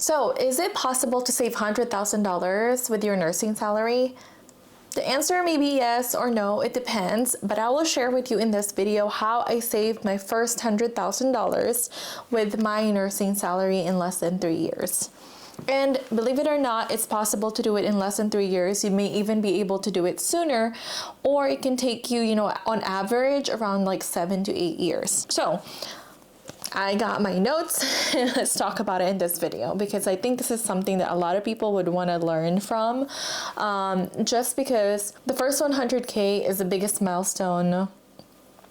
So, is it possible to save $100,000 with your nursing salary? The answer may be yes or no, it depends, but I will share with you in this video how I saved my first $100,000 with my nursing salary in less than 3 years. And believe it or not, it's possible to do it in less than 3 years. You may even be able to do it sooner, or it can take you, on average around like 7 to 8 years. So, I got my notes and let's talk about it in this video because I think this is something that a lot of people would want to learn from, just because the first 100K is the biggest milestone,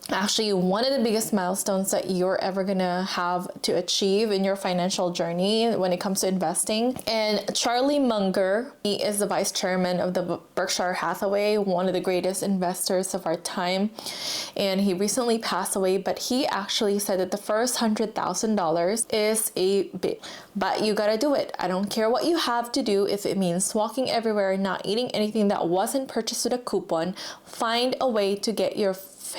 actually one of the biggest milestones that you're ever gonna have to achieve in your financial journey when it comes to investing. And Charlie Munger, he is the vice chairman of the Berkshire Hathaway, one of the greatest investors of our time, and he recently passed away, but he actually said that the first $100,000 is a big, but you gotta do it. I don't care what you have to do. If it means walking everywhere, not eating anything that wasn't purchased with a coupon, find a way to get your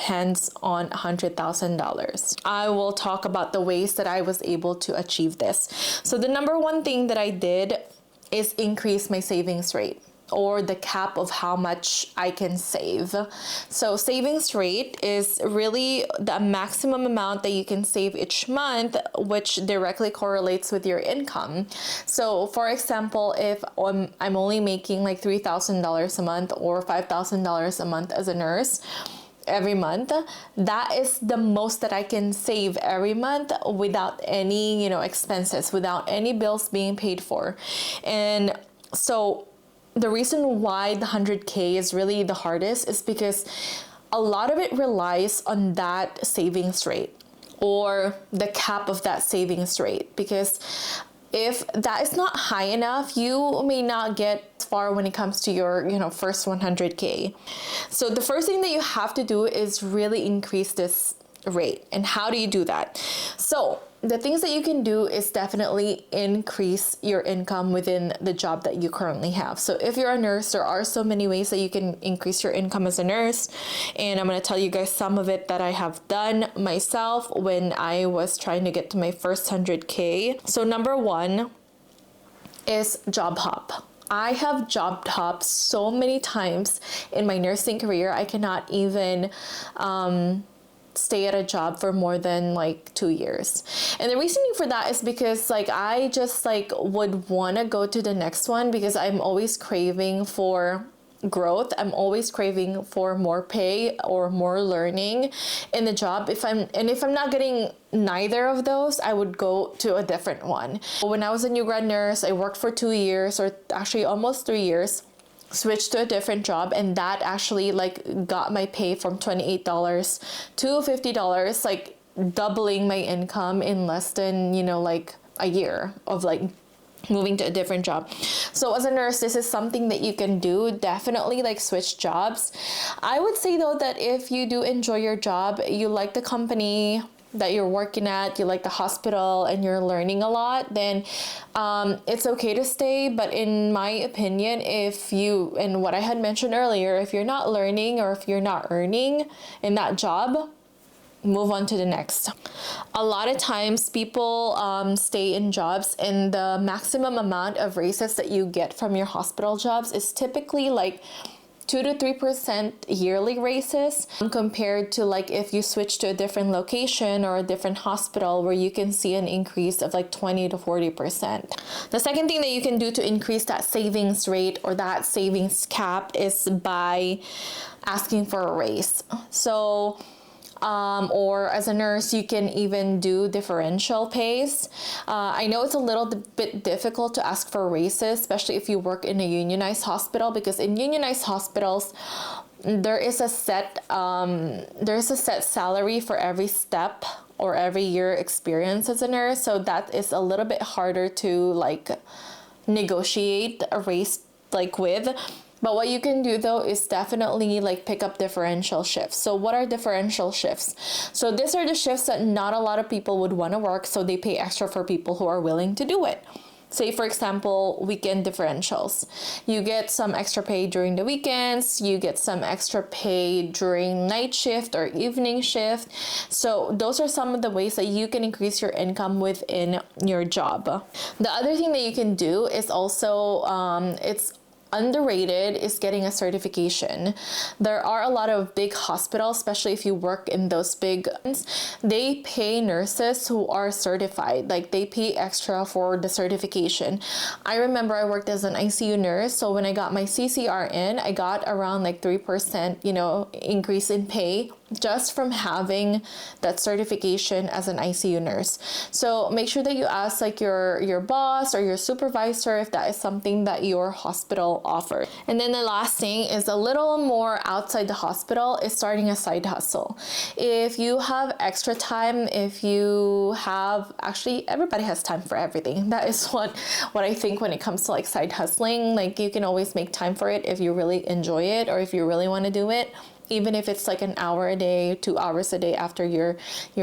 hands on $100,000. I will talk about the ways that I was able to achieve this. So the number one thing that I did is increase my savings rate, or the cap of how much I can save. So savings rate is really the maximum amount that you can save each month, which directly correlates with your income. So for example, if I'm only making like $3,000 a month or $5,000 a month as a nurse, every month, that is the most that I can save every month without any, expenses, without any bills being paid for. And so the reason why the 100K is really the hardest is because a lot of it relies on that savings rate or the cap of that savings rate, because if that is not high enough, you may not get far when it comes to your, first 100K. So the first thing that you have to do is really increase this rate. And how do you do that? So the things that you can do is definitely increase your income within the job that you currently have. So if you're a nurse, there are so many ways that you can increase your income as a nurse. And I'm going to tell you guys some of it that I have done myself when I was trying to get to my first 100K. So number one is job hop. I have job hopped so many times in my nursing career. I cannot even stay at a job for more than like 2 years. And the reasoning for that is because I just would want to go to the next one because I'm always craving for growth. I'm always craving for more pay or more learning in the job. If I'm not getting neither of those, I would go to a different one. When I was a new grad nurse, I worked for 2 years, or actually almost 3 years, switched to a different job, and that actually got my pay from $28 to $50, doubling my income in less than a year of moving to a different job. So as a nurse, this is something that you can do. Definitely switch jobs. I would say though that if you do enjoy your job, you like the company that you're working at, you like the hospital, and you're learning a lot, then it's okay to stay. But in my opinion, and what I had mentioned earlier, if you're not learning or if you're not earning in that job, move on to the next. A lot of times people stay in jobs, and the maximum amount of raises that you get from your hospital jobs is typically 2 to 3% yearly raises, compared to if you switch to a different location or a different hospital where you can see an increase of 20 to 40%. The second thing that you can do to increase that savings rate or that savings cap is by asking for a raise. So or as a nurse, you can even do differential pays. I know it's a little bit difficult to ask for raises, especially if you work in a unionized hospital, because in unionized hospitals, there is a set salary for every step or every year experience as a nurse. So that is a little bit harder to negotiate a raise with. But what you can do though is definitely pick up differential shifts. So what are differential shifts? So these are the shifts that not a lot of people would want to work, so they pay extra for people who are willing to do it. Say for example, weekend differentials. You get some extra pay during the weekends, you get some extra pay during night shift or evening shift. So those are some of the ways that you can increase your income within your job. The other thing that you can do is also, it's underrated, is getting a certification. There are a lot of big hospitals, especially if you work in those big ones, they pay nurses who are certified. Like they pay extra for the certification. I remember I worked as an ICU nurse, so when I got my CCRN, I got around like 3%, increase in pay just from having that certification as an ICU nurse. So make sure that you ask like your boss or your supervisor if that is something that your hospital offers. And then the last thing is a little more outside the hospital, is starting a side hustle. If you have extra time, if you have, actually everybody has time for everything. That is what I think when it comes to like side hustling. Like you can always make time for it if you really enjoy it or if you really want to do it. Even if it's like an hour a day, 2 hours a day after your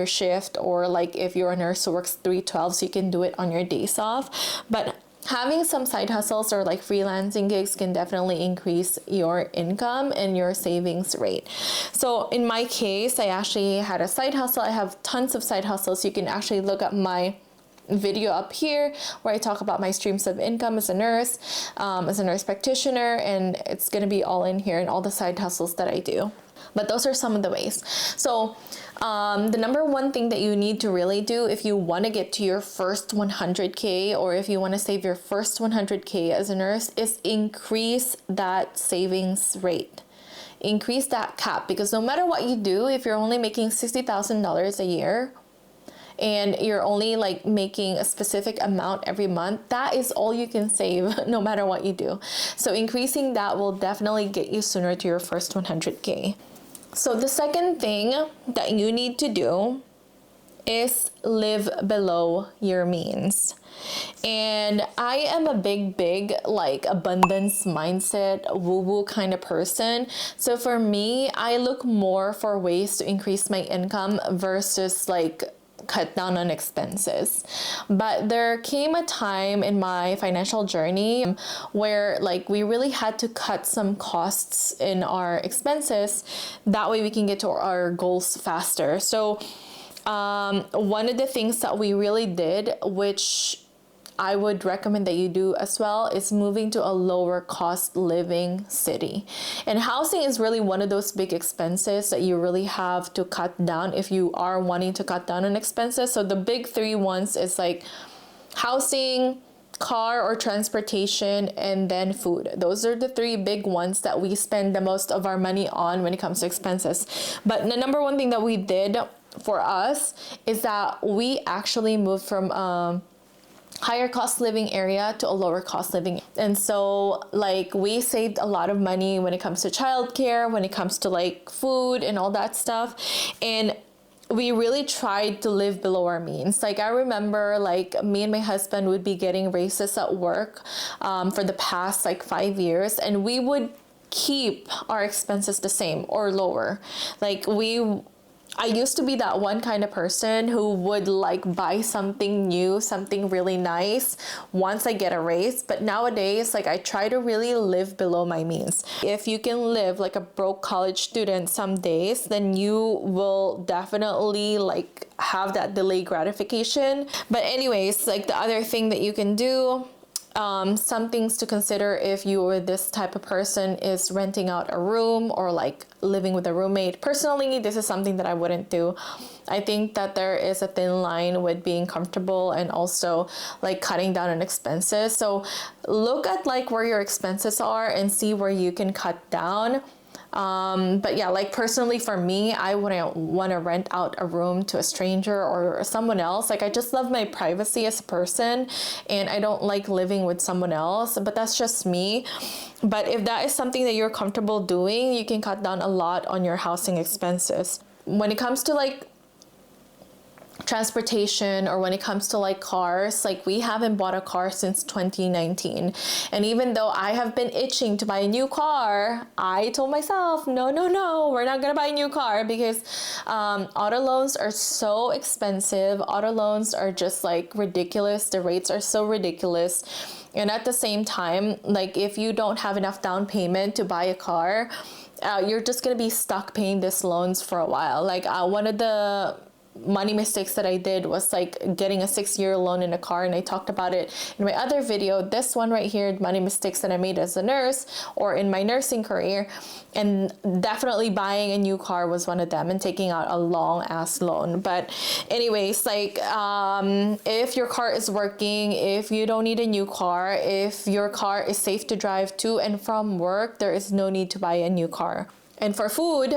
shift, or like if you're a nurse who works 3/12, so you can do it on your days off. But having some side hustles or like freelancing gigs can definitely increase your income and your savings rate. So in my case, I actually had a side hustle. I have tons of side hustles. You can actually look at my video up here where I talk about my streams of income as a nurse practitioner, and it's going to be all in here and all the side hustles that I do. But those are some of the ways. So the number one thing that you need to really do if you want to get to your first 100K, or if you want to save your first 100K as a nurse, is increase that savings rate. Increase that cap, because no matter what you do, if you're only making $60,000 a year, and you're only like making a specific amount every month, that is all you can save no matter what you do. So increasing that will definitely get you sooner to your first 100K. So the second thing that you need to do is live below your means. And I am a big like abundance mindset, woo-woo kind of person. So for me, I look more for ways to increase my income versus like cut down on expenses. But there came a time in my financial journey where like we really had to cut some costs in our expenses. That way we can get to our goals faster. So one of the things that we really did, which I would recommend that you do as well, is moving to a lower cost living city. And housing is really one of those big expenses that you really have to cut down if you are wanting to cut down on expenses. So the big three ones is like housing, car or transportation, and then food. Those are the three big ones that we spend the most of our money on when it comes to expenses. But the number one thing that we did for us is that we actually moved from higher cost living area to a lower cost living. And so like we saved a lot of money when it comes to childcare, when it comes to like food and all that stuff. And we really tried to live below our means. Like I remember like me and my husband would be getting raises at work for the past like 5 years, and we would keep our expenses the same or lower. Like I used to be that one kind of person who would like buy something new, something really nice once I get a raise. But nowadays, like I try to really live below my means. If you can live like a broke college student some days, then you will definitely like have that delayed gratification. But anyways, like the other thing that you can do, some things to consider if you are this type of person, is renting out a room or like living with a roommate. Personally, this is something that I wouldn't do. I think that there is a thin line with being comfortable and also like cutting down on expenses. So look at like where your expenses are and see where you can cut down. But yeah, like personally for me, I wouldn't want to rent out a room to a stranger or someone else. Like I just love my privacy as a person, and I don't like living with someone else, but that's just me. But if that is something that you're comfortable doing, you can cut down a lot on your housing expenses. When it comes to like transportation, or when it comes to like cars, like we haven't bought a car since 2019. And even though I have been itching to buy a new car, I told myself, no, no, no, we're not gonna buy a new car, because auto loans are so expensive. Auto loans are just like ridiculous. The rates are so ridiculous. And at the same time, like if you don't have enough down payment to buy a car, you're just gonna be stuck paying these loans for a while. Like one of the money mistakes that I did was like getting a 6-year loan in a car, and I talked about it in my other video. This one right here, money mistakes that I made as a nurse or in my nursing career, and definitely buying a new car was one of them, and taking out a long ass loan. But anyways, like if your car is working, if you don't need a new car, if your car is safe to drive to and from work, there is no need to buy a new car. And for food,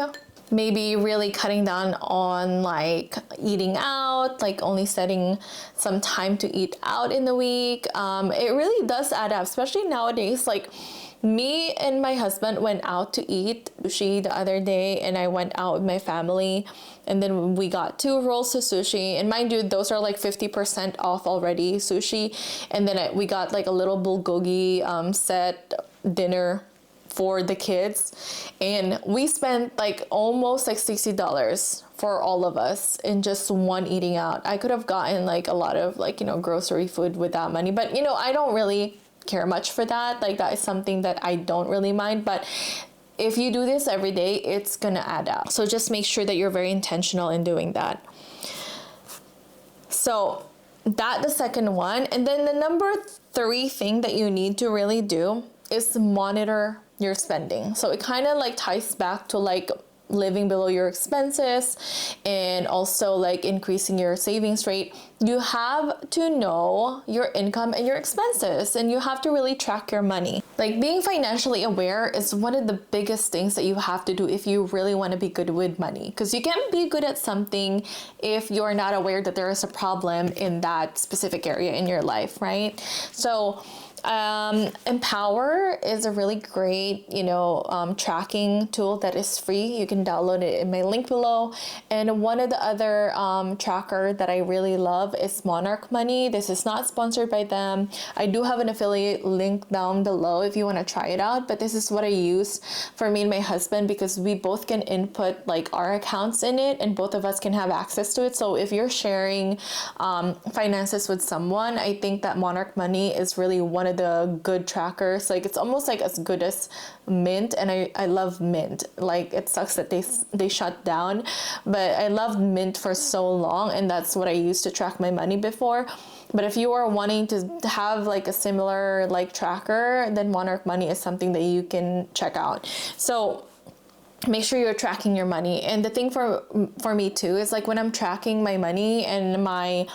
maybe really cutting down on like eating out, like only setting some time to eat out in the week. It really does add up, especially nowadays. Like me and my husband went out to eat sushi the other day, and I went out with my family, and then we got 2 rolls of sushi, and mind you, those are like 50% off already, sushi. And then we got like a little bulgogi set dinner for the kids, and we spent like almost like $60 for all of us in just one eating out. I could have gotten like a lot of like, you know, grocery food with that money, but you know, I don't really care much for that. Like that is something that I don't really mind, but if you do this every day, it's gonna add up. So just make sure that you're very intentional in doing that. So that the second one. And then the number 3 thing that you need to really do is monitor your spending. So it kind of like ties back to like living below your expenses, and also like increasing your savings rate. You have to know your income and your expenses, and you have to really track your money. Like being financially aware is one of the biggest things that you have to do if you really want to be good with money, because you can't be good at something if you're not aware that there is a problem in that specific area in your life, right? So Empower is a really great, you know, tracking tool that is free. You can download it in my link below. And one of the other tracker that I really love is Monarch Money. This is not sponsored by them. I do have an affiliate link down below if you want to try it out, but this is what I use for me and my husband, because we both can input like our accounts in it, and both of us can have access to it. So if you're sharing finances with someone, I think that Monarch Money is really one of the good trackers. Like it's almost like as good as Mint, and I love Mint. Like it sucks that they shut down, but I loved Mint for so long, and that's what I used to track my money before. But if you are wanting to have like a similar like tracker, then Monarch Money is something that you can check out. So make sure you're tracking your money. And the thing for me too is like when I'm tracking my money and my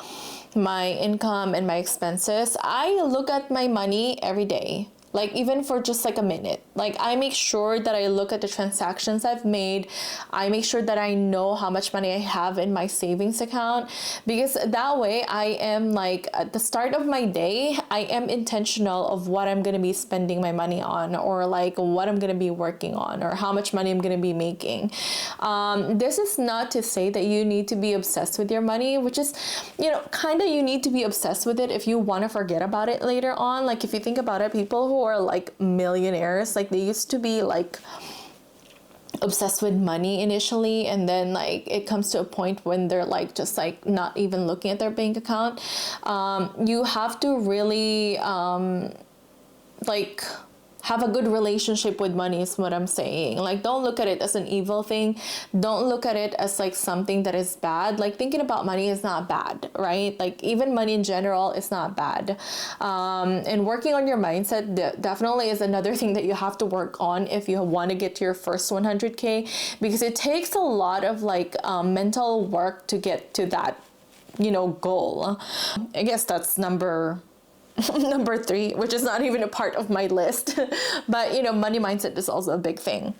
income and my expenses, I look at my money every day. Like even for just like a minute, like I make sure that I look at the transactions I've made. I make sure that I know how much money I have in my savings account, because that way I am like at the start of my day, I am intentional of what I'm going to be spending my money on, or like what I'm going to be working on, or how much money I'm going to be making. This is not to say that you need to be obsessed with your money, which is, you know, kind of you need to be obsessed with it if you want to forget about it later on. Like if you think about it, people who are like millionaires, like they used to be like obsessed with money initially, and then like it comes to a point when they're like just like not even looking at their bank account. You have to really like have a good relationship with money is what I'm saying. Like don't look at it as an evil thing. Don't look at it as like something that is bad. Like thinking about money is not bad, right? Like even money in general is not bad. And working on your mindset definitely is another thing that you have to work on if you want to get to your first 100K, because it takes a lot of like mental work to get to that, you know, goal. I guess that's number 3, which is not even a part of my list. But you know, money mindset is also a big thing.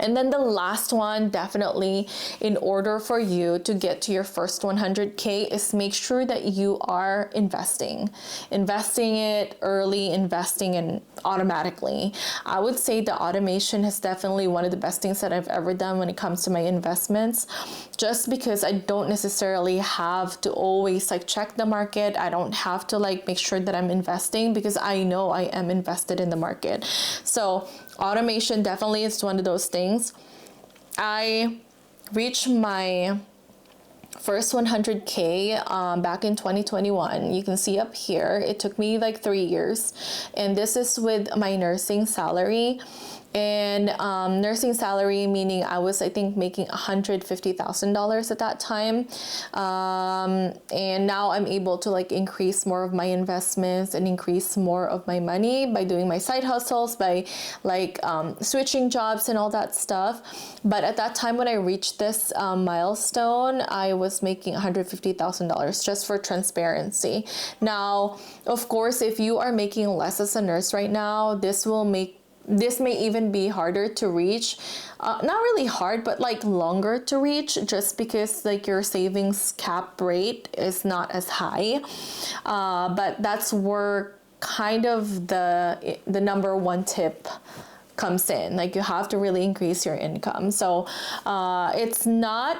And then the last one, definitely, in order for you to get to your first 100K, is make sure that you are investing it early, investing in automatically. I would say the automation is definitely one of the best things that I've ever done when it comes to my investments, just because I don't necessarily have to always like check the market. I don't have to like make sure that I'm investing, because I know I am invested in the market. So automation definitely is one of those things. I reached my first 100K back in 2021. You can see up here, it took me like 3 years. And this is with my nursing salary. And nursing salary, meaning I was, I think, making $150,000 at that time. And now I'm able to like increase more of my investments and increase more of my money by doing my side hustles, by like switching jobs and all that stuff. But at that time when I reached this milestone, I was making $150,000, just for transparency. Now, of course, if you are making less as a nurse right now, this may even be harder to reach. Not really hard, but like longer to reach, just because like your savings cap rate is not as high. But that's where kind of the number one tip comes in. Like, you have to really increase your income. So it's not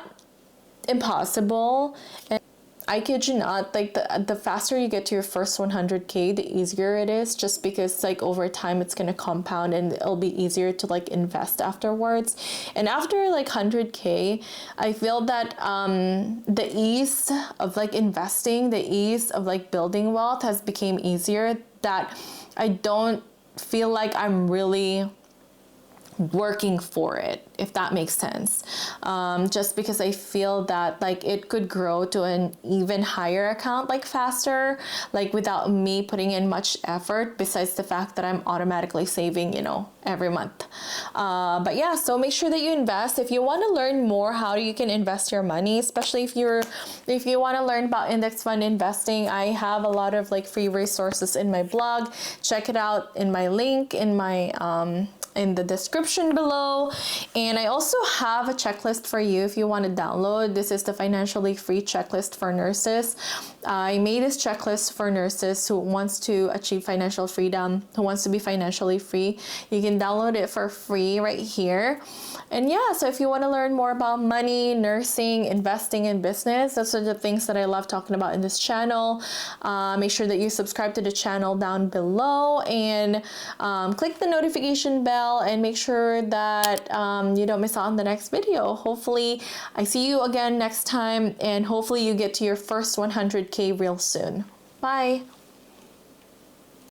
impossible. And I kid you not, like the faster you get to your first 100K, the easier it is, just because like over time it's gonna compound and it'll be easier to like invest afterwards. And after like 100K, I feel that the ease of like investing, the ease of like building wealth has become easier, that I don't feel like I'm really working for it, if that makes sense. Just because I feel that like it could grow to an even higher account like faster, like without me putting in much effort, besides the fact that I'm automatically saving, you know, every month. But yeah, so make sure that you invest. If you want to learn more how you can invest your money, especially if you want to learn about index fund investing, I have a lot of like free resources in my blog. Check it out in my link in my in the description below. And I also have a checklist for you if you want to download. This is the financially free checklist for nurses. I made this checklist for nurses who wants to achieve financial freedom, who wants to be financially free. You can download it for free right here. And yeah, so if you want to learn more about money, nursing, investing in business, those are the things that I love talking about in this channel. Make sure that you subscribe to the channel down below, and click the notification bell, and make sure that you don't miss out on the next video. Hopefully I see you again next time, and hopefully you get to your first 100K real soon. Bye.